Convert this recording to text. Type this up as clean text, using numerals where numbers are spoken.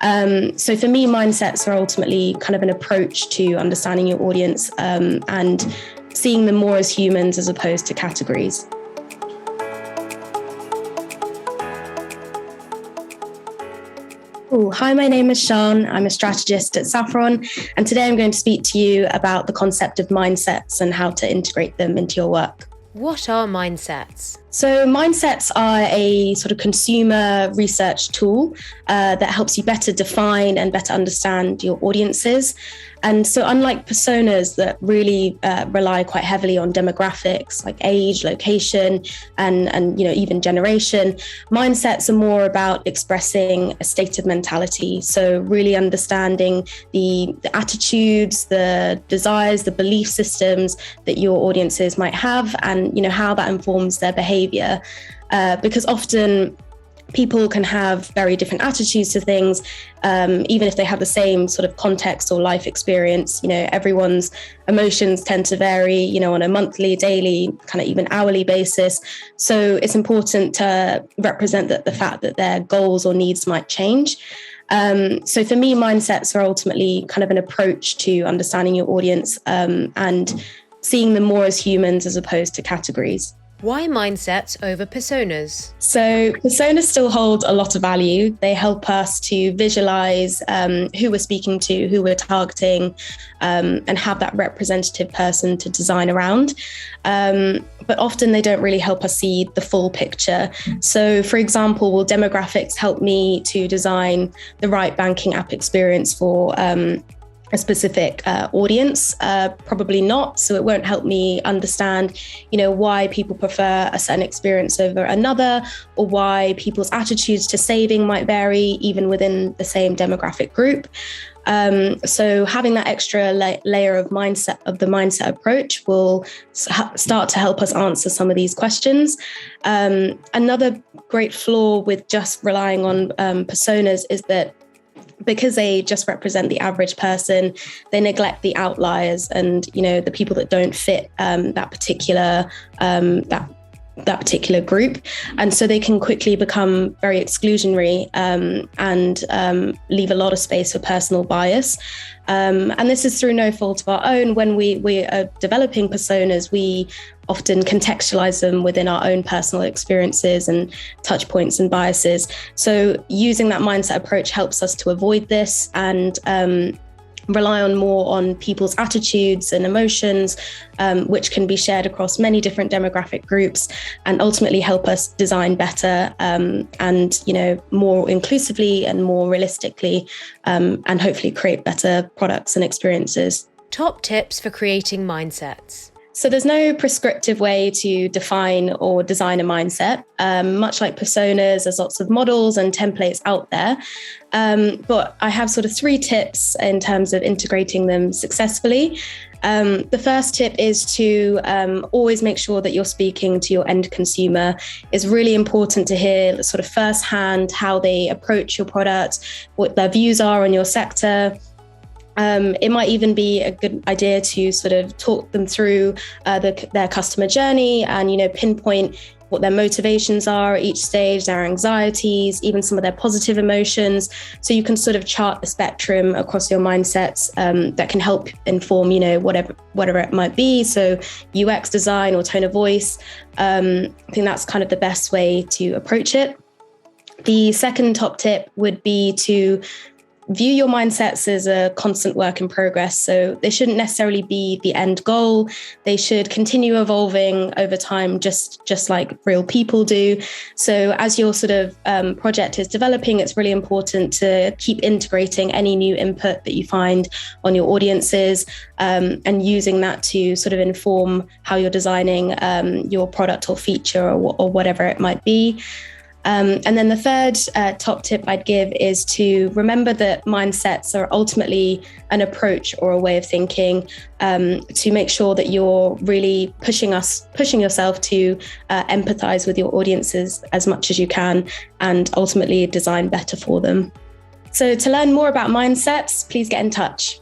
So for me, mindsets are ultimately kind of an approach to understanding your audience and seeing them more as humans as opposed to categories. Hi, my name is Shaan. I'm a strategist at Saffron, and today I'm going to speak to you about the concept of mindsets and how to integrate them into your work. What are mindsets? So mindsets are a sort of consumer research tool that helps you better define and better understand your audiences. And so unlike personas that really rely quite heavily on demographics like age, location, and even generation, mindsets are more about expressing a state of mentality. So really understanding the attitudes, the desires, the belief systems that your audiences might have, and how that informs their behavior. Because often people can have very different attitudes to things, even if they have the same sort of context or life experience. Everyone's emotions tend to vary, on a monthly, daily, kind of even hourly basis. So it's important to represent the fact that their goals or needs might change. So for me, mindsets are ultimately kind of an approach to understanding your audience and seeing them more as humans as opposed to categories. Why mindsets over personas? So personas still hold a lot of value. They help us to visualize who we're speaking to, who we're targeting, and have that representative person to design around. But often they don't really help us see the full picture. So for example, will demographics help me to design the right banking app experience for a specific audience? Probably not. So it won't help me understand, why people prefer a certain experience over another, or why people's attitudes to saving might vary even within the same demographic group. So having that extra layer of the mindset approach will start to help us answer some of these questions. Another great flaw with just relying on personas is that because they just represent the average person, they neglect the outliers and, the people that don't fit that particular group. And so they can quickly become very exclusionary and leave a lot of space for personal bias. And this is through no fault of our own. When we are developing personas, we often contextualize them within our own personal experiences and touch points and biases. So using that mindset approach helps us to avoid this and rely more on people's attitudes and emotions, which can be shared across many different demographic groups, and ultimately help us design better and more inclusively and more realistically, and hopefully create better products and experiences. Top tips for creating mindsets. So there's no prescriptive way to define or design a mindset. Much like personas, there's lots of models and templates out there. But I have sort of 3 tips in terms of integrating them successfully. The first tip is to always make sure that you're speaking to your end consumer. It's really important to hear sort of firsthand how they approach your product, what their views are on your sector. It might even be a good idea to sort of talk them through their customer journey and, pinpoint what their motivations are at each stage, their anxieties, even some of their positive emotions. So you can sort of chart the spectrum across your mindsets that can help inform, whatever it might be. So UX design or tone of voice. I think that's kind of the best way to approach it. The second top tip would be to view your mindsets as a constant work in progress. So they shouldn't necessarily be the end goal. They should continue evolving over time, just like real people do. So as your sort of project is developing, it's really important to keep integrating any new input that you find on your audiences and using that to sort of inform how you're designing your product or feature or whatever it might be. And then the third top tip I'd give is to remember that mindsets are ultimately an approach or a way of thinking, to make sure that you're really pushing yourself to empathize with your audiences as much as you can and ultimately design better for them. So to learn more about mindsets, please get in touch.